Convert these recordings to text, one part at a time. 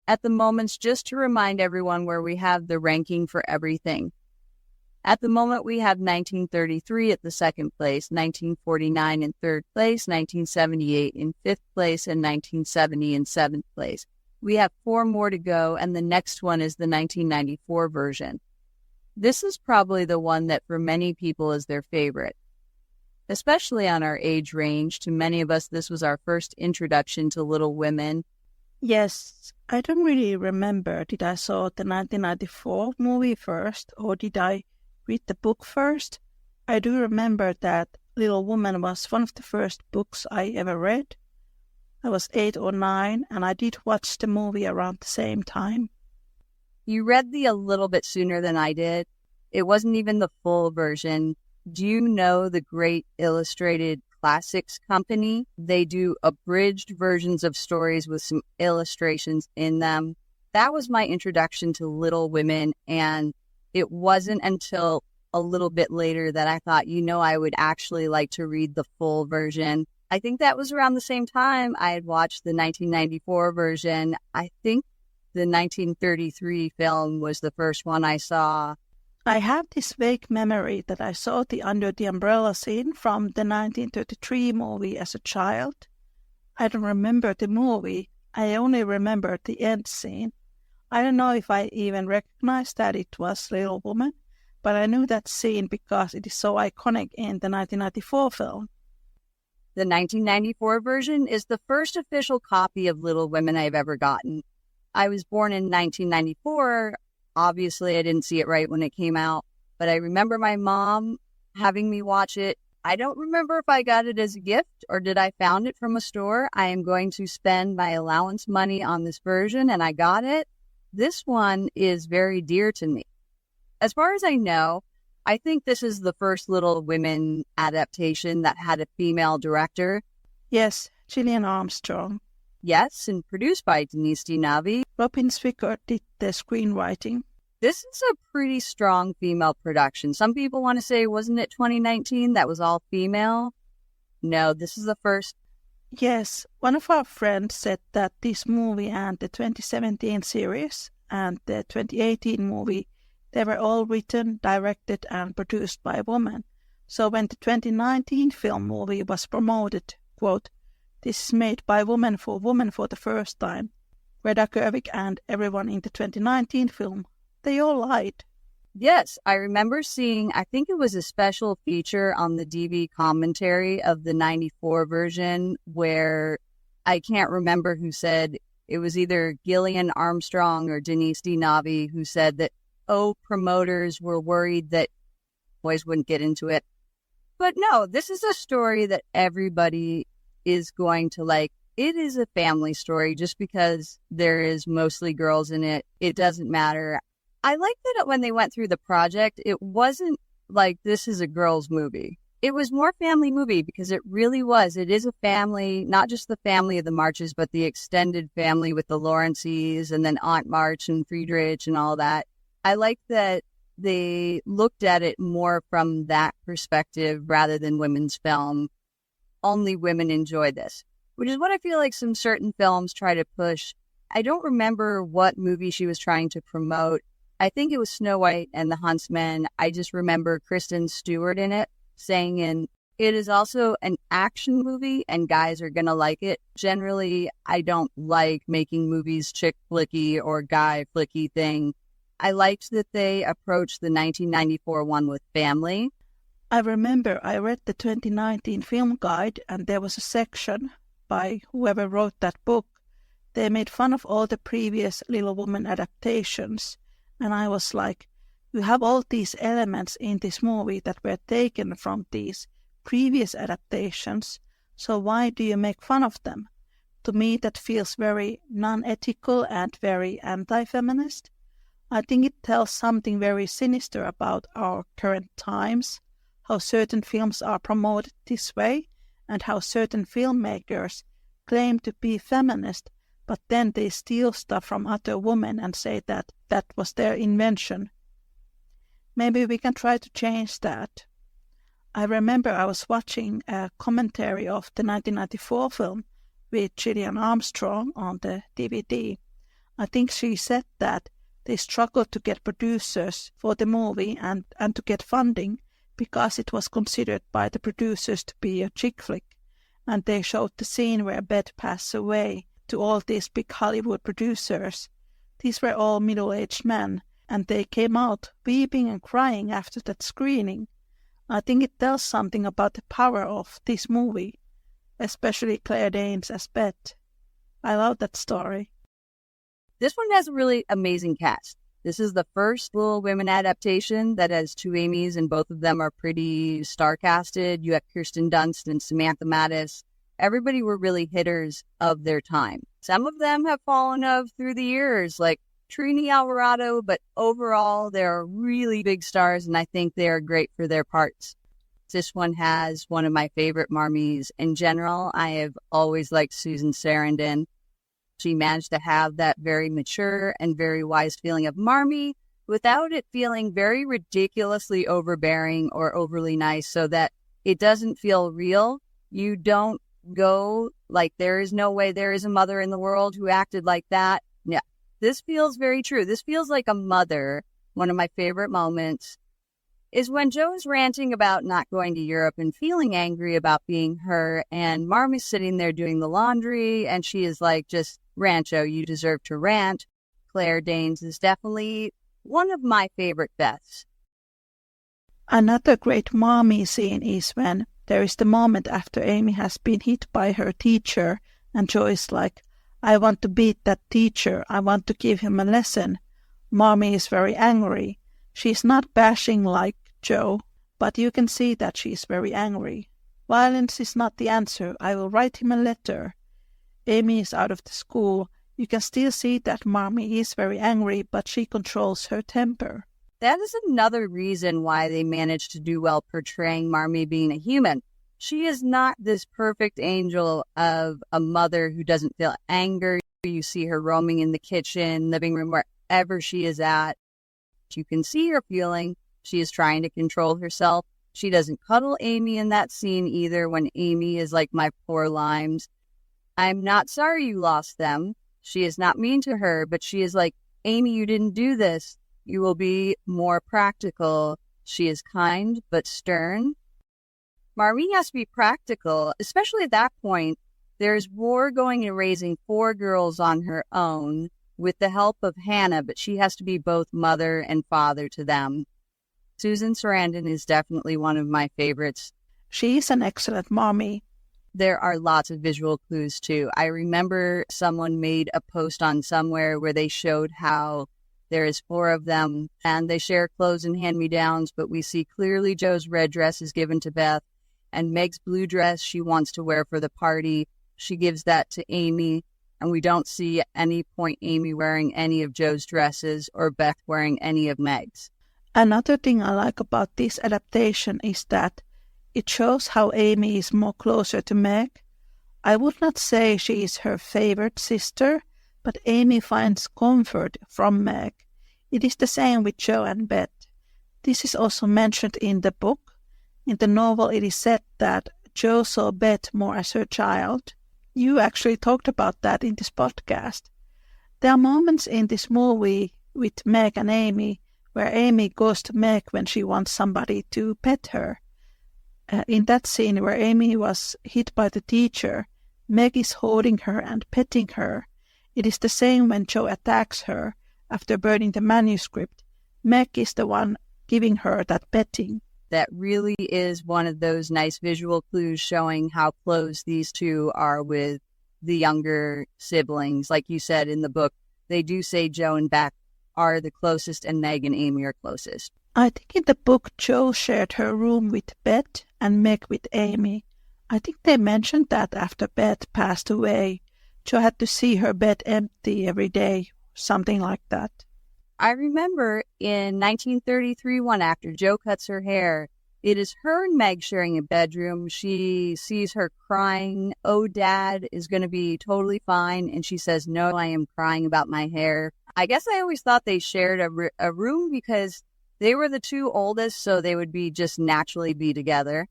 at the moments just to remind everyone where we have the ranking for everything. At the moment, we have 1933 at the second place, 1949 in third place, 1978 in fifth place, and 1970 in seventh place. We have 4 more to go, and the next one is the 1994 version. This is probably the one that for many people is their favorite. Especially on our age range, to many of us, this was our first introduction to Little Women. Yes, I don't really remember. Did I saw the 1994 movie first, or did I read the book first? I do remember that Little Woman was one of the first books I ever read. I was 8 or 9, and I did watch the movie around the same time. You read a little bit sooner than I did. It wasn't even the full version. Do you know the Great Illustrated Classics Company? They do abridged versions of stories with some illustrations in them. That was my introduction to Little Women, and it wasn't until a little bit later that I thought, I would actually like to read the full version. I think that was around the same time I had watched the 1994 version. I think the 1933 film was the first one I saw. I have this vague memory that I saw the Under the Umbrella scene from the 1933 movie as a child. I don't remember the movie. I only remember the end scene. I don't know if I even recognized that it was Little Woman, but I knew that scene because it is so iconic in the 1994 film. The 1994 version is the first official copy of Little Women I've ever gotten. I was born in 1994. Obviously, I didn't see it right when it came out, but I remember my mom having me watch it. I don't remember if I got it as a gift or did I found it from a store. I am going to spend my allowance money on this version, and I got it. This one is very dear to me. As far as I know, I think this is the first Little Women adaptation that had a female director. Yes, Gillian Armstrong. Yes, and produced by Denise DiNavi. Robin Zwicker did the screenwriting. This is a pretty strong female production. Some people want to say, wasn't it 2019? That was all female. No, this is the first. Yes, one of our friends said that this movie and the 2017 series and the 2018 movie, they were all written, directed, and produced by a woman. So when the 2019 film movie was promoted, quote, "This is made by woman for the first time," Greta Gerwig and everyone in the 2019 film, they all lied. Yes, I remember seeing, I think it was a special feature on the DV commentary of the 94 version where I can't remember who said, it was either Gillian Armstrong or Denise DiNavi who said that, promoters were worried that boys wouldn't get into it. But no, this is a story that everybody is going to like. It is a family story just because there is mostly girls in it. It doesn't matter. I like that when they went through the project, it wasn't like this is a girls' movie. It was more family movie because it really was. It is a family, not just the family of the Marches, but the extended family with the Lawrences and then Aunt March and Friedrich and all that. I like that they looked at it more from that perspective rather than women's film. Only women enjoy this, which is what I feel like some certain films try to push. I don't remember what movie she was trying to promote. I think it was Snow White and the Huntsman. I just remember Kristen Stewart in it saying it is also an action movie and guys are going to like it. Generally, I don't like making movies chick flicky or guy flicky thing. I liked that they approached the 1994 one with family. I remember I read the 2019 film guide and there was a section by whoever wrote that book. They made fun of all the previous Little Women adaptations. And I was like, you have all these elements in this movie that were taken from these previous adaptations. So why do you make fun of them? To me, that feels very non-ethical and very anti-feminist. I think it tells something very sinister about our current times, how certain films are promoted this way, and how certain filmmakers claim to be feminist, but then they steal stuff from other women and say that that was their invention. Maybe we can try to change that. I remember I was watching a commentary of the 1994 film with Gillian Armstrong on the DVD. I think she said that they struggled to get producers for the movie and to get funding because it was considered by the producers to be a chick flick. And they showed the scene where Beth passed away to all these big Hollywood producers. These were all middle-aged men, and they came out weeping and crying after that screening. I think it tells something about the power of this movie, especially Clare Danes as Beth. I love that story. This one has a really amazing cast. This is the first Little Women adaptation that has two Amy's, and both of them are pretty star-casted. You have Kirsten Dunst and Samantha Mattis. Everybody were really hitters of their time. Some of them have fallen off through the years, like Trini Alvarado, but overall, they're really big stars, and I think they are great for their parts. This one has one of my favorite Marmies. In general, I have always liked Susan Sarandon. She managed to have that very mature and very wise feeling of Marmee without it feeling very ridiculously overbearing or overly nice, so that it doesn't feel real. You don't go like, there is no way there is a mother in the world who acted like that. Yeah, this feels very true. This feels like a mother. One of my favorite moments is when Jo is ranting about not going to Europe and feeling angry about being her, and Marmee's sitting there doing the laundry, and she is like, just Rancho, you deserve to rant. Clare Danes is definitely one of my favorite Beths. Another great mommy scene is when there is the moment after Amy has been hit by her teacher, and Jo is like, I want to beat that teacher. I want to give him a lesson. Mommy is very angry. She's not bashing like Jo, but you can see that she's very angry. Violence is not the answer. I will write him a letter. Amy is out of the school. You can still see that Mommy is very angry, but she controls her temper. That is another reason why they managed to do well portraying Marmee being a human. She is not this perfect angel of a mother who doesn't feel anger. You see her roaming in the kitchen, living room, wherever she is at. You can see her feeling. She is trying to control herself. She doesn't cuddle Amy in that scene either, when Amy is like, my poor limes. I'm not sorry you lost them. She is not mean to her, but she is like, Amy, you didn't do this. You will be more practical. She is kind, but stern. Marmee has to be practical, especially at that point. There's war going and raising 4 girls on her own with the help of Hannah, but she has to be both mother and father to them. Susan Sarandon is definitely one of my favorites. She is an excellent mommy. There are lots of visual clues, too. I remember someone made a post on somewhere where they showed how there is 4 of them, and they share clothes and hand-me-downs, but we see clearly Jo's red dress is given to Beth, and Meg's blue dress she wants to wear for the party. She gives that to Amy, and we don't see at any point Amy wearing any of Jo's dresses or Beth wearing any of Meg's. Another thing I like about this adaptation is that it shows how Amy is more closer to Meg. I would not say she is her favorite sister, but Amy finds comfort from Meg. It is the same with Jo and Beth. This is also mentioned in the book. In the novel, it is said that Jo saw Beth more as her child. You actually talked about that in this podcast. There are moments in this movie with Meg and Amy where Amy goes to Meg when she wants somebody to pet her. In that scene where Amy was hit by the teacher, Meg is holding her and petting her. It is the same when Jo attacks her after burning the manuscript. Meg is the one giving her that petting. That really is one of those nice visual clues showing how close these two are with the younger siblings. Like you said in the book, they do say Jo and Beth are the closest and Meg and Amy are closest. I think in the book Jo shared her room with Beth and Meg with Amy. I think they mentioned that after Beth passed away, Jo had to see her bed empty every day, something like that. I remember in 1933, one after Jo cuts her hair, it is her and Meg sharing a bedroom. She sees her crying. Oh, Dad is going to be totally fine. And she says, no, I am crying about my hair. I guess I always thought they shared a room because they were the 2 oldest, so they would be just naturally be together.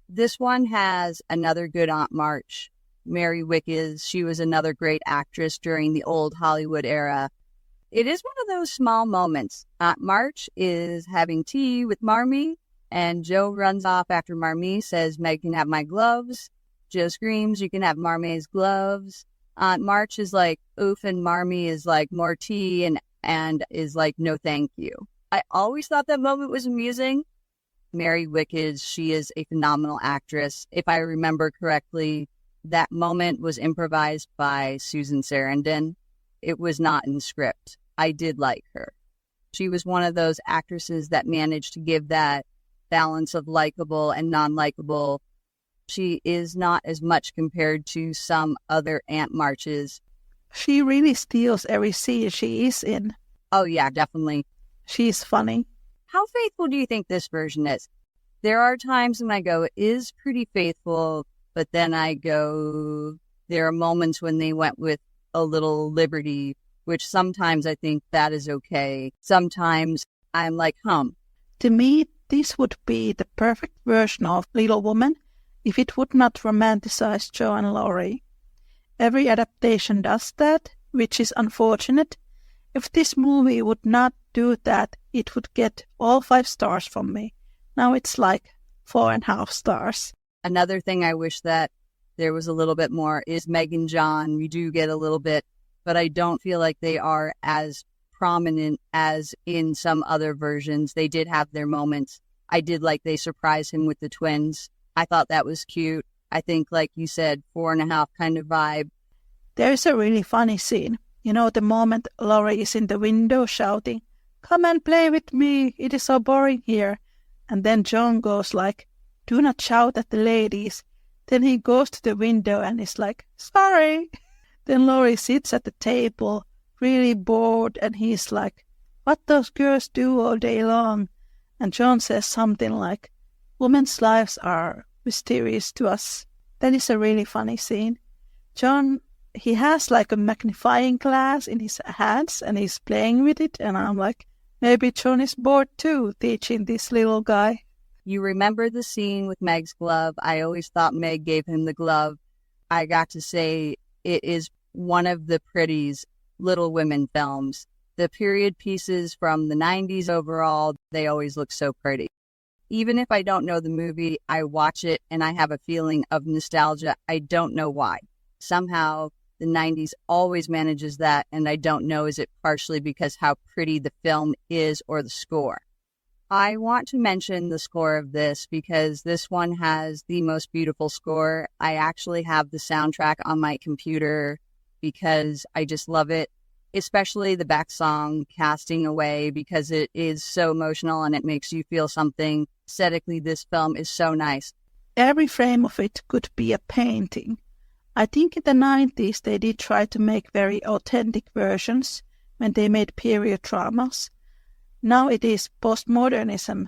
This one has another good Aunt March. Mary Wickes. She was another great actress during the old Hollywood era. It is one of those small moments. Aunt March is having tea with Marmee, and Jo runs off after Marmee says, Meg can have my gloves. Jo screams, you can have Marmee's gloves. Aunt March is like, oof, and Marmee is like, more tea, and is like, no thank you. I always thought that moment was amusing. Mary Wickes, she is a phenomenal actress. If I remember correctly, that moment was improvised by Susan Sarandon. It was not in script. I did like her. She was one of those actresses that managed to give that balance of likable and non-likable. She is not as much compared to some other Aunt Marches. She really steals every scene she is in. Oh yeah, definitely. She's funny. How faithful do you think this version is? There are times when I go, it is pretty faithful, but then I go, there are moments when they went with a little liberty, which sometimes I think that is okay. Sometimes I'm like, To me, this would be the perfect version of Little Woman if it would not romanticize Jo and Laurie. Every adaptation does that, which is unfortunate. If this movie would not do that, it would get all 5 stars from me. Now it's like 4.5 stars. Another thing I wish that there was a little bit more is Meg and John. We do get a little bit, but I don't feel like they are as prominent as in some other versions. They did have their moments. I did like they surprised him with the twins. I thought that was cute. I think, like you said, 4.5 kind of vibe. There is a really funny scene. You know, the moment Laurie is in the window shouting, "Come and play with me, it is so boring here." And then John goes like, "Do not shout at the ladies." Then he goes to the window and is like, "Sorry." Then Laurie sits at the table, really bored, and he's like, "What those girls do all day long?" And John says something like, "Women's lives are mysterious to us." That is a really funny scene. John, he has like a magnifying glass in his hands and he's playing with it. And I'm like, maybe John is bored too, teaching this little guy. You remember the scene with Meg's glove? I always thought Meg gave him the glove. I got to say, it is one of the prettiest Little Women films. The period pieces from the 90s overall, they always look so pretty. Even if I don't know the movie, I watch it and I have a feeling of nostalgia. I don't know why. Somehow the 90s always manages that, and I don't know, is it partially because how pretty the film is or the score? I want to mention the score of this because this one has the most beautiful score. I actually have the soundtrack on my computer because I just love it, especially the back song, Casting Away, because it is so emotional and it makes you feel something. Aesthetically, this film is so nice. Every frame of it could be a painting. I think in the 90s they did try to make very authentic versions when they made period dramas. Now it is postmodernism,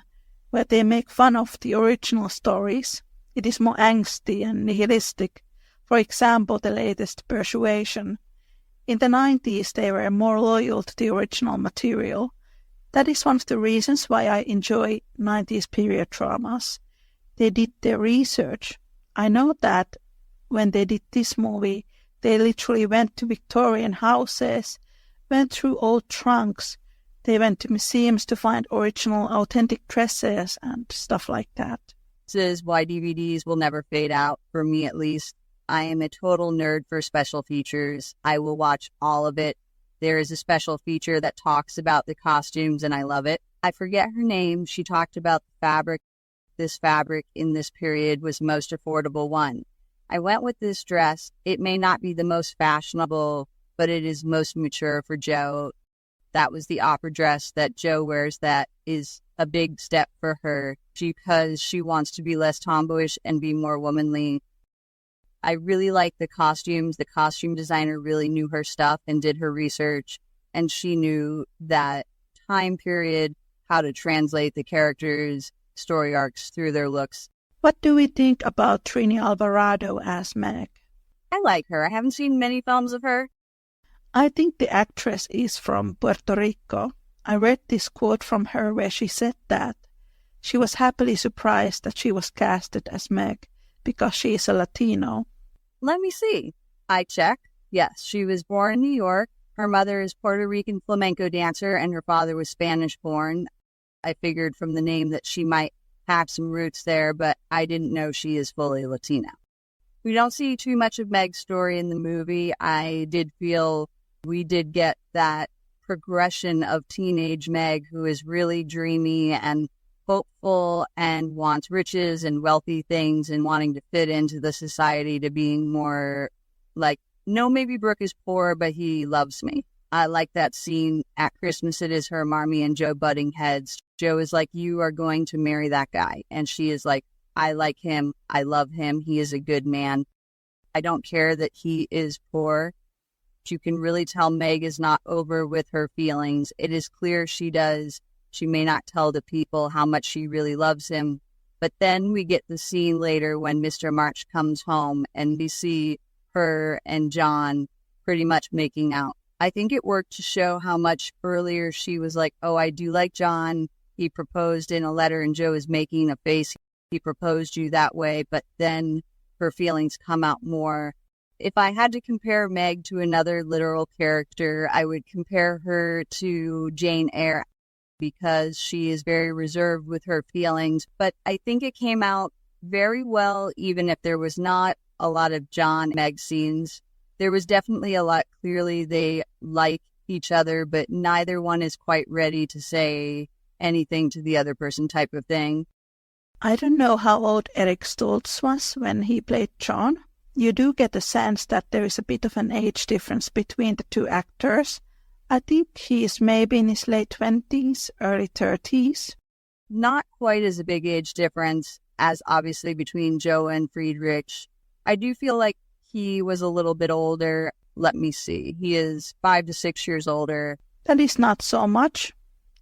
where they make fun of the original stories. It is more angsty and nihilistic. For example, the latest Persuasion. In the 90s they were more loyal to the original material. That is one of the reasons why I enjoy 90s period dramas. They did their research. I know that when they did this movie, they literally went to Victorian houses, went through old trunks. They went to museums to find original, authentic dresses and stuff like that. This is why DVDs will never fade out, for me at least. I am a total nerd for special features. I will watch all of it. There is a special feature that talks about the costumes, and I love it. I forget her name. She talked about the fabric. This fabric in this period was the most affordable one. I went with this dress. It may not be the most fashionable, but it is most mature for Jo. That was the opera dress that Jo wears. That is a big step for her because she wants to be less tomboyish and be more womanly. I really like the costumes. The costume designer really knew her stuff and did her research, and she knew that time period, how to translate the characters' story arcs through their looks. What do we think about Trini Alvarado as Meg? I like her. I haven't seen many films of her. I think the actress is from Puerto Rico. I read this quote from her where she said that she was happily surprised that she was casted as Meg because she is a Latino. Let me see. I check. Yes, she was born in New York. Her mother is Puerto Rican flamenco dancer and her father was Spanish born. I figured from the name that she might have some roots there, but I didn't know she is fully Latina. We don't see too much of Meg's story in the movie. I did feel we did get that progression of teenage Meg, who is really dreamy and hopeful and wants riches and wealthy things and wanting to fit into the society, to being more like, no, maybe Brooke is poor, but he loves me. I like that scene at Christmas. It is her, Marmee, and Jo butting heads. Jo is like, you are going to marry that guy. And she is like, I like him. I love him. He is a good man. I don't care that he is poor. You can really tell Meg is not over with her feelings. It is clear she does. She may not tell the people how much she really loves him. But then we get the scene later when Mr. March comes home and we see her and John pretty much making out. I think it worked to show how much earlier she was like, oh, I do like John. He proposed in a letter and Jo is making a face. He proposed you that way. But then her feelings come out more. If I had to compare Meg to another literal character, I would compare her to Jane Eyre because she is very reserved with her feelings. But I think it came out very well, even if there was not a lot of John and Meg scenes. There was definitely a lot. Clearly, they like each other, but neither one is quite ready to say anything to the other person type of thing. I don't know how old Eric Stoltz was when he played John. You do get the sense that there is a bit of an age difference between the two actors. I think he is maybe in his late 20s, early 30s. Not quite as a big age difference as obviously between Jo and Friedrich. I do feel like he was a little bit older. Let me see. He is 5 to 6 years older. That is not so much.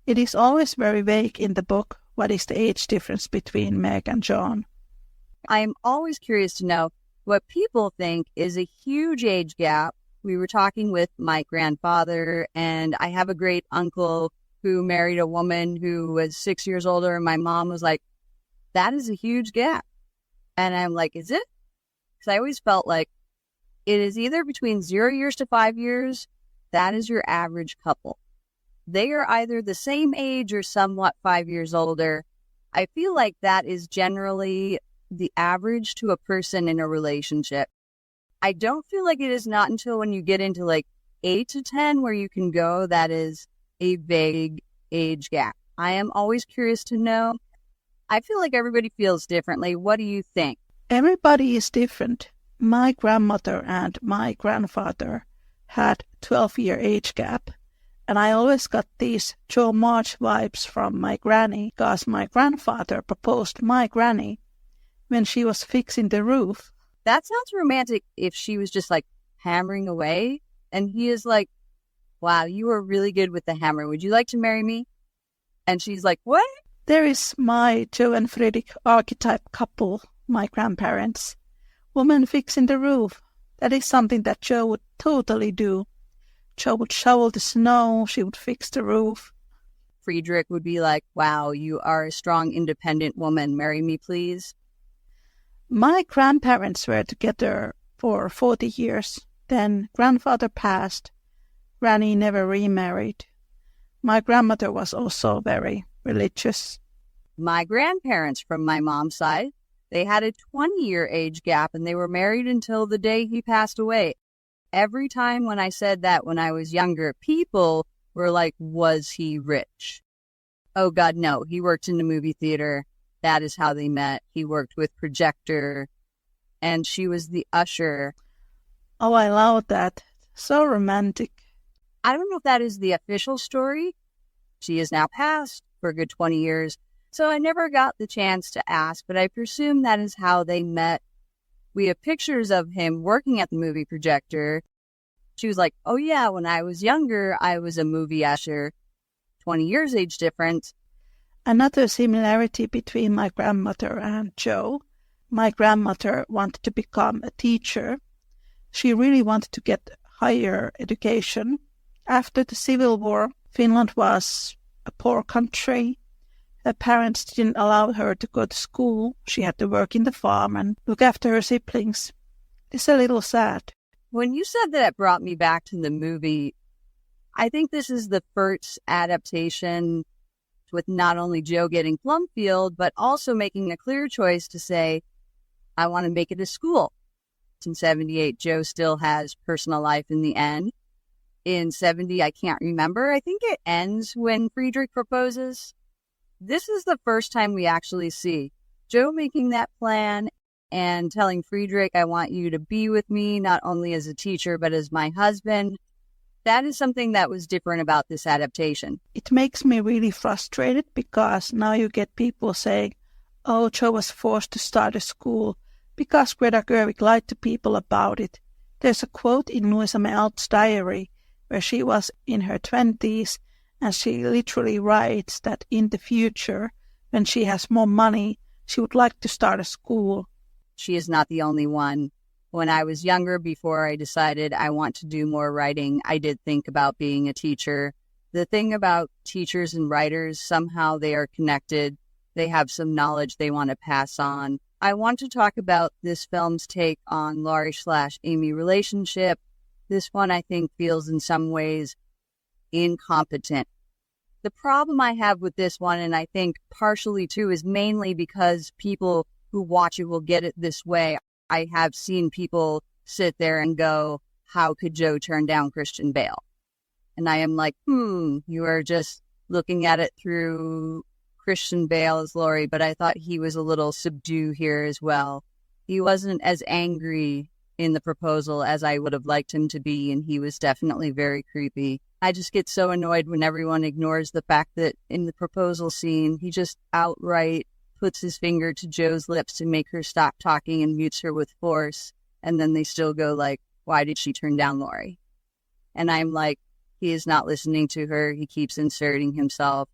It is always very vague in the book what is the age difference between Meg and John. I am always curious to know what people think is a huge age gap. We were talking with my grandfather, and I have a great uncle who married a woman who was 6 years older, and my mom was like, that is a huge gap. And I'm like, is it? Because I always felt like it is either between 0 years to 5 years. That is your average couple. They are either the same age or somewhat 5 years older. I feel like that is generally the average to a person in a relationship. I don't feel like it is not until when you get into like 8 to 10 where you can go, that is a vague age gap. I am always curious to know. I feel like everybody feels differently. What do you think? Everybody is different. My grandmother and my grandfather had 12-year age gap. And I always got these Jo March vibes from my granny because my grandfather proposed my granny when she was fixing the roof. That sounds romantic if she was just like hammering away. And he is like, wow, you are really good with the hammer. Would you like to marry me? And she's like, what? There is my Jo and Friedrich archetype couple, my grandparents. Woman fixing the roof. That is something that Jo would totally do. Jo would shovel the snow, she would fix the roof. Friedrich would be like, wow, you are a strong, independent woman. Marry me, please. My grandparents were together for 40 years. Then grandfather passed. Granny never remarried. My grandmother was also very religious. My grandparents from my mom's side, they had a 20-year age gap and they were married until the day he passed away. Every time when I said that when I was younger, people were like, was he rich? Oh, God, no. He worked in the movie theater. That is how they met. He worked with projector, and she was the usher. Oh, I love that. So romantic. I don't know if that is the official story. She is now passed for a good 20 years, so I never got the chance to ask, but I presume that is how they met. We have pictures of him working at the movie projector. She was like, oh yeah, when I was younger, I was a movie usher. 20 years age difference. Another similarity between my grandmother and Jo. My grandmother wanted to become a teacher. She really wanted to get higher education. After the Civil War, Finland was a poor country. Her parents didn't allow her to go to school. She had to work in the farm and look after her siblings. It's a little sad. When you said that, it brought me back to the movie. I think this is the first adaptation with not only Jo getting Plumfield, but also making a clear choice to say, I want to make it a school. In 78, Jo still has personal life in the end. In 70, I can't remember. I think it ends when Friedrich proposes. This is the first time we actually see Jo making that plan and telling Friedrich, I want you to be with me, not only as a teacher, but as my husband. That is something that was different about this adaptation. It makes me really frustrated because now you get people saying, oh, Jo was forced to start a school because Greta Gerwig lied to people about it. There's a quote in Louisa May Alcott's diary where she was in her 20s and she literally writes that in the future, when she has more money, she would like to start a school. She is not the only one. When I was younger, before I decided I want to do more writing, I did think about being a teacher. The thing about teachers and writers, somehow they are connected. They have some knowledge they want to pass on. I want to talk about this film's take on Laurie/Amy relationship. This one, I think, feels in some ways incompetent. The problem I have with this one, and I think partially too, is mainly because people who watch it will get it this way. I have seen people sit there and go, how could Jo turn down Christian Bale? And I am like, you are just looking at it through Christian Bale as Laurie, but I thought he was a little subdued here as well. He wasn't as angry in the proposal as I would have liked him to be, and he was definitely very creepy. I just get so annoyed when everyone ignores the fact that in the proposal scene, he just outright puts his finger to Jo's lips to make her stop talking and mutes her with force. And then they still go like, why did she turn down Laurie? And I'm like, he is not listening to her. He keeps inserting himself,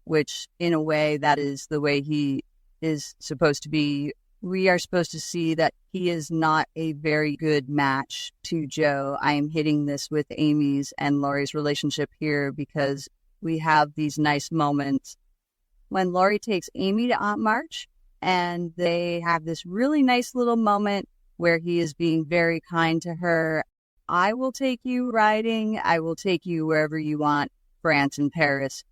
which in a way, that is the way he is supposed to be. We are supposed to see that he is not a very good match to Jo. I am hitting this with Amy's and Laurie's relationship here because we have these nice moments when Laurie takes Amy to Aunt March, and they have this really nice little moment where he is being very kind to her. I will take you riding. I will take you wherever you want, France and Paris.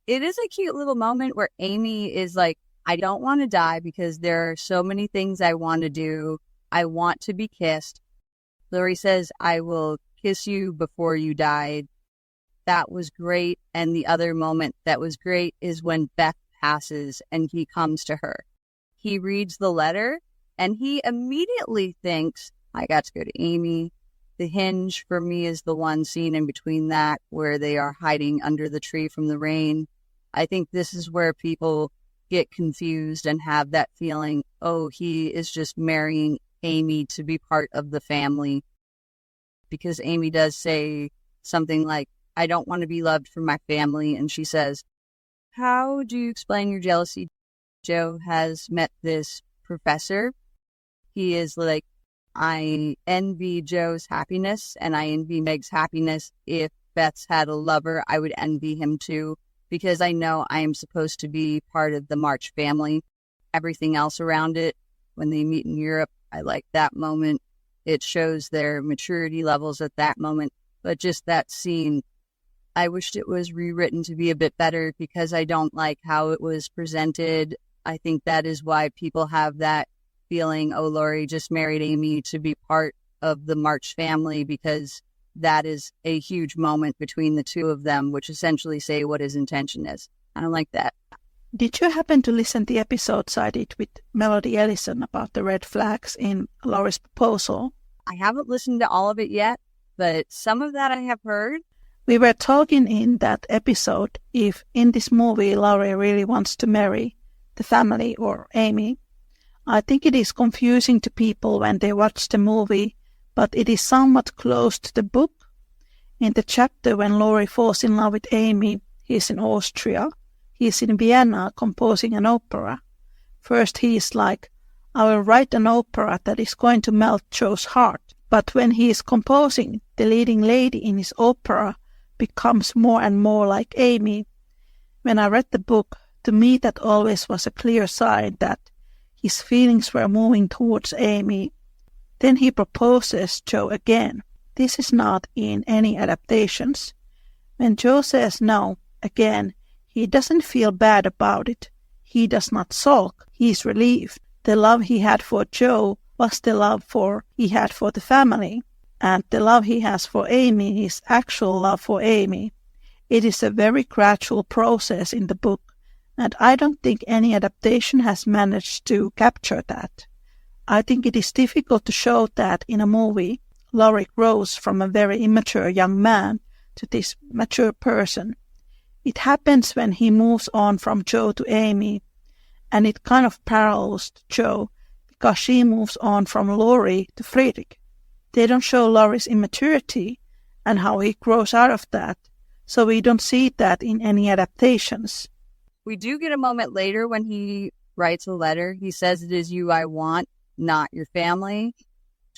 It is a cute little moment where Amy is like, I don't want to die because there are so many things I want to do. I want to be kissed. Laurie says, I will kiss you before you died. That was great. And the other moment that was great is when Beth passes and he comes to her. He reads the letter and he immediately thinks, I got to go to Amy. The hinge for me is the one scene in between that where they are hiding under the tree from the rain. I think this is where people get confused and have that feeling, oh, he is just marrying Amy to be part of the family. Because Amy does say something like, I don't want to be loved for my family. And she says, how do you explain your jealousy? Jo has met this professor. He is like, I envy Jo's happiness and I envy Meg's happiness. If Beth's had a lover, I would envy him too, because I know I am supposed to be part of the March family. Everything else around it, when they meet in Europe, I like that moment. It shows their maturity levels at that moment. But just that scene, I wished it was rewritten to be a bit better because I don't like how it was presented. I think that is why people have that feeling, oh, Laurie just married Amy to be part of the March family, because that is a huge moment between the two of them, which essentially say what his intention is. I don't like that. Did you happen to listen to the episodes I did with Melody Ellison about the red flags in Laurie's proposal? I haven't listened to all of it yet, but some of that I have heard. We were talking in that episode if in this movie Laurie really wants to marry the family or Amy. I think it is confusing to people when they watch the movie, but it is somewhat close to the book. In the chapter when Laurie falls in love with Amy, he is in Austria. He is in Vienna composing an opera. First he is like, I will write an opera that is going to melt Jo's heart. But when he is composing, the leading lady in his opera becomes more and more like Amy. When I read the book, to me that always was a clear sign that his feelings were moving towards Amy. Then he proposes Jo again. This is not in any adaptations. When Jo says no again, he doesn't feel bad about it. He does not sulk. He is relieved. The love he had for Jo was the love he had for the family. And the love he has for Amy is actual love for Amy. It is a very gradual process in the book, and I don't think any adaptation has managed to capture that. I think it is difficult to show that in a movie. Laurie grows from a very immature young man to this mature person. It happens when he moves on from Jo to Amy, and it kind of parallels Jo because she moves on from Laurie to Friedrich. They don't show Laurie's immaturity and how he grows out of that, so we don't see that in any adaptations. We do get a moment later when he writes a letter. He says, "It is you I want, not your family,"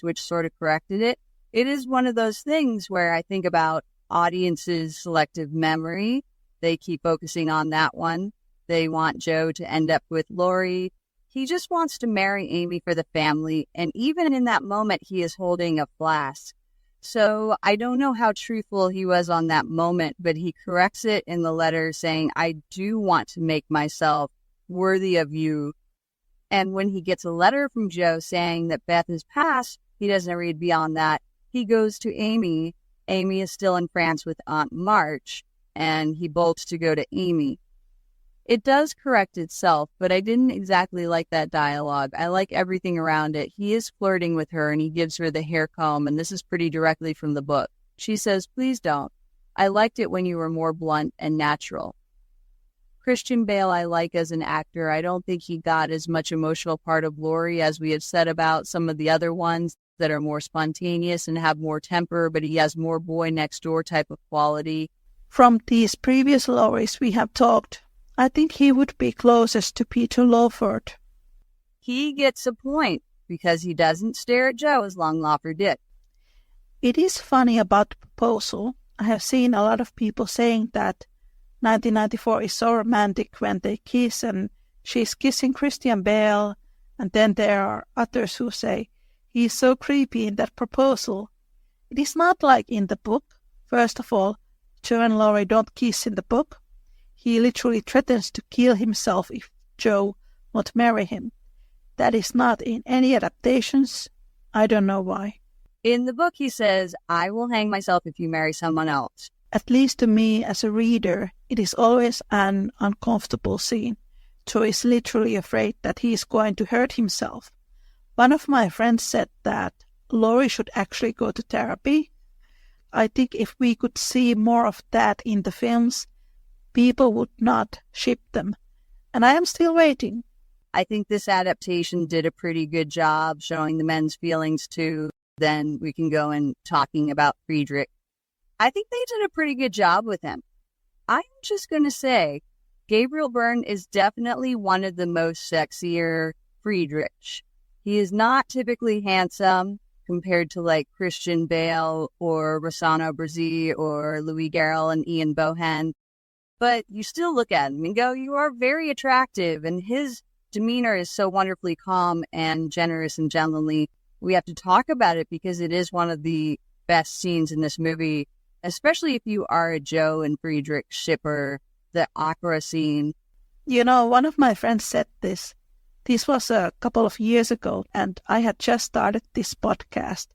which sort of corrected it. It is one of those things where I think about audiences' selective memory. They keep focusing on that one. They want Jo to end up with Laurie. He just wants to marry Amy for the family, and even in that moment, he is holding a flask. So I don't know how truthful he was on that moment, but he corrects it in the letter saying, "I do want to make myself worthy of you." And when he gets a letter from Jo saying that Beth is passed, he doesn't read beyond that. He goes to Amy. Amy is still in France with Aunt March, and he bolts to go to Amy. It does correct itself, but I didn't exactly like that dialogue. I like everything around it. He is flirting with her, and he gives her the hair comb, and this is pretty directly from the book. She says, "Please don't. I liked it when you were more blunt and natural." Christian Bale I like as an actor. I don't think he got as much emotional part of Laurie as we have said about some of the other ones that are more spontaneous and have more temper, but he has more boy next door type of quality. From these previous Lauries we have talked, I think he would be closest to Peter Lawford. He gets a point because he doesn't stare at Jo as Longlauffer did. It is funny about the proposal. I have seen a lot of people saying that 1994 is so romantic when they kiss and she's kissing Christian Bale, and then there are others who say he's so creepy in that proposal. It is not like in the book. First of all, Jo and Laurie don't kiss in the book. He literally threatens to kill himself if Jo won't marry him. That is not in any adaptations. I don't know why. In the book, he says, "I will hang myself if you marry someone else." At least to me as a reader, it is always an uncomfortable scene. Jo is literally afraid that he is going to hurt himself. One of my friends said that Laurie should actually go to therapy. I think if we could see more of that in the films, people would not ship them. And I am still waiting. I think this adaptation did a pretty good job showing the men's feelings too. Then we can go in talking about Friedrich. I think they did a pretty good job with him. I'm just going to say, Gabriel Byrne is definitely one of the most sexier Friedrichs. He is not typically handsome compared to like Christian Bale or Rossano Brazzi or Louis Garrel and Ian Bohan. But you still look at him and go, you are very attractive. And his demeanor is so wonderfully calm and generous and gentlemanly. We have to talk about it because it is one of the best scenes in this movie, especially if you are a Jo and Friedrich shipper, the opera scene. You know, one of my friends said this. This was a couple of years ago, and I had just started this podcast.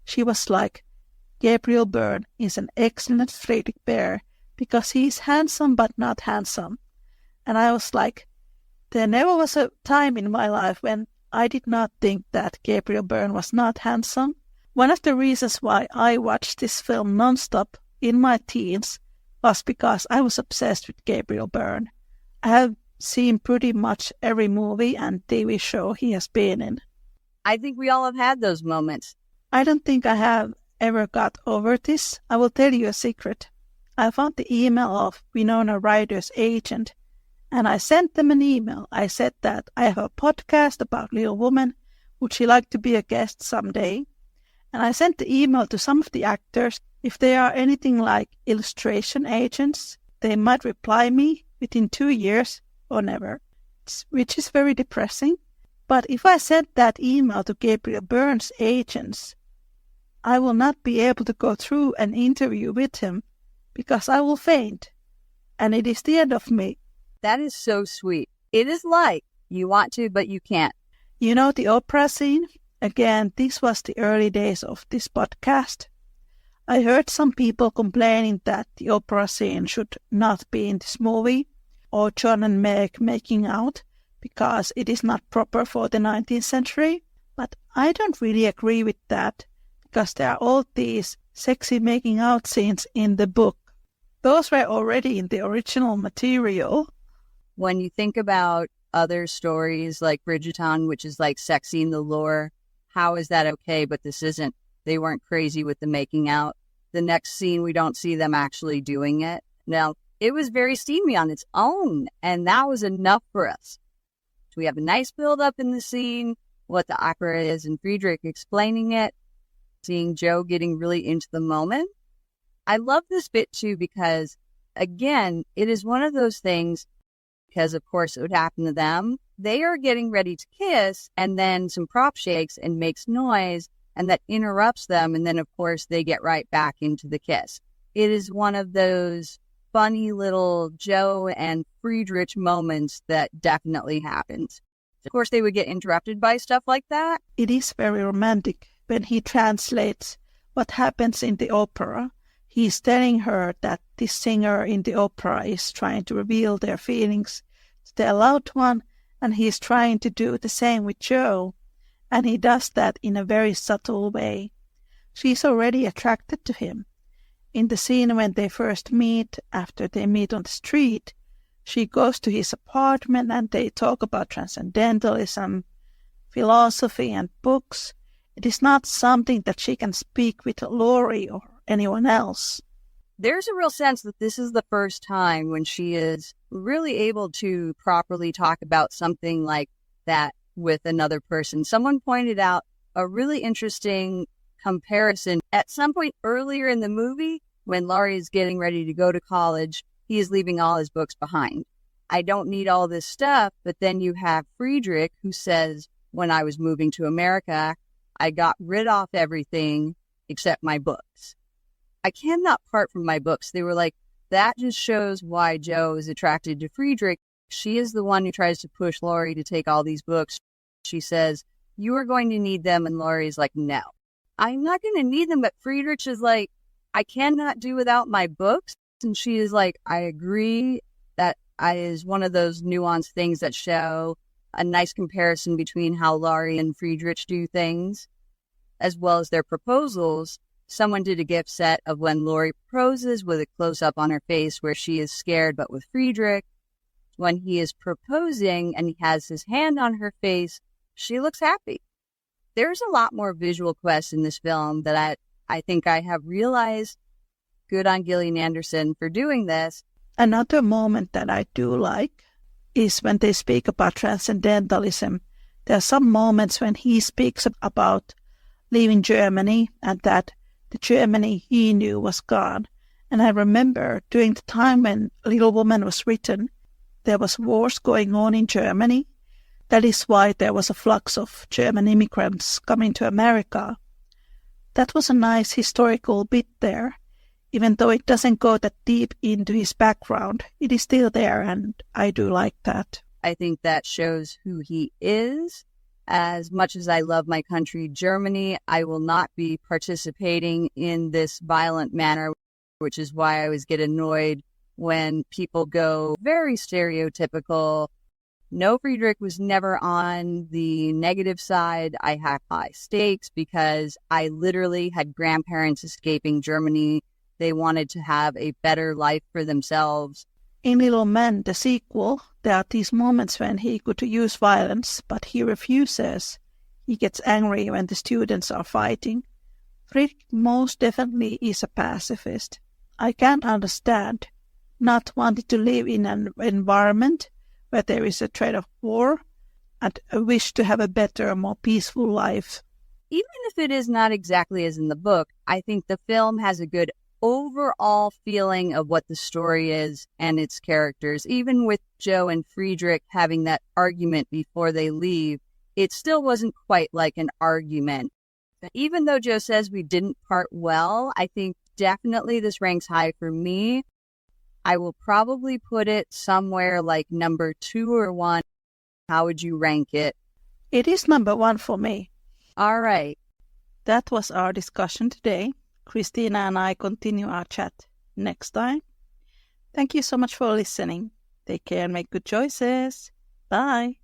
She was like, Gabriel Byrne is an excellent Friedrich Bear because he is handsome but not handsome. And I was like, there never was a time in my life when I did not think that Gabriel Byrne was not handsome. One of the reasons why I watched this film nonstop in my teens was because I was obsessed with Gabriel Byrne. I have seen pretty much every movie and TV show he has been in. I think we all have had those moments. I don't think I have ever got over this. I will tell you a secret. I found the email of Winona Ryder's agent, and I sent them an email. I said that I have a podcast about Little Women. Would she like to be a guest someday? And I sent the email to some of the actors. If they are anything like illustration agents, they might reply me within 2 years or never, which is very depressing. But if I send that email to Gabriel Byrne's agents, I will not be able to go through an interview with him because I will faint, and it is the end of me. That is so sweet. It is like you want to, but you can't. You know the opera scene? Again, this was the early days of this podcast. I heard some people complaining that the opera scene should not be in this movie, or John and Meg making out, because it is not proper for the 19th century. But I don't really agree with that, because there are all these sexy making out scenes in the book. Those were already in the original material. When you think about other stories like Bridgerton, which is like sexy in the lore, how is that okay? But this isn't. They weren't crazy with the making out. The next scene, we don't see them actually doing it. Now, it was very steamy on its own, and that was enough for us. So we have a nice build-up in the scene, what the opera is, and Friedrich explaining it, seeing Jo getting really into the moment. I love this bit, too, because, again, it is one of those things, because, of course, it would happen to them. They are getting ready to kiss, and then some prop shakes and makes noise, and that interrupts them, and then, of course, they get right back into the kiss. It is one of those funny little Jo and Friedrich moments that definitely happens. Of course, they would get interrupted by stuff like that. It is very romantic when he translates what happens in the opera. He's telling her that this singer in the opera is trying to reveal their feelings to their loved one, and he's trying to do the same with Jo. And he does that in a very subtle way. She's already attracted to him. In the scene when they first meet, after they meet on the street, she goes to his apartment and they talk about transcendentalism, philosophy and books. It is not something that she can speak with Laurie or anyone else. There's a real sense that this is the first time when she is really able to properly talk about something like that with another person. Someone pointed out a really interesting comparison. At some point earlier in the movie, when Laurie is getting ready to go to college, he is leaving all his books behind. I don't need all this stuff, but then you have Friedrich who says, when I was moving to America, I got rid of everything except my books. I cannot part from my books. They were like, that just shows why Jo is attracted to Friedrich. She is the one who tries to push Laurie to take all these books. She says, you are going to need them. And Laurie's like, no, I'm not going to need them. But Friedrich is like, I cannot do without my books. And she is like, I agree. That is one of those nuanced things that show a nice comparison between how Laurie and Friedrich do things, as well as their proposals. Someone did a gift set of when Laurie proposes with a close-up on her face where she is scared, but with Friedrich, when he is proposing and he has his hand on her face, she looks happy. There's a lot more visual quests in this film that I think I have realized. Good on Gillian Anderson for doing this. Another moment that I do like is when they speak about transcendentalism. There are some moments when he speaks about leaving Germany and that the Germany he knew was gone. And I remember during the time when Little Woman was written, there was wars going on in Germany. That is why there was a flux of German immigrants coming to America. That was a nice historical bit there. Even though it doesn't go that deep into his background, it is still there, and I do like that. I think that shows who he is. As much as I love my country, Germany, I will not be participating in this violent manner, which is why I always get annoyed when people go very stereotypical. No, Friedrich was never on the negative side. I have high stakes because I literally had grandparents escaping Germany. They wanted to have a better life for themselves. In Little Men, the sequel, there are these moments when he could use violence, but he refuses. He gets angry when the students are fighting. Friedrich most definitely is a pacifist. I can't understand not wanting to live in an environment where there is a threat of war and a wish to have a better, more peaceful life. Even if it is not exactly as in the book, I think the film has a good overall feeling of what the story is and its characters. Even with Jo and Friedrich having that argument before they leave, it still wasn't quite like an argument. Even though Jo says we didn't part well, I think definitely this ranks high for me. I will probably put it somewhere like number 2 or 1. How would you rank it? It is number 1 for me. All right. That was our discussion today. Christina and I continue our chat next time. Thank you so much for listening. Take care and make good choices. Bye.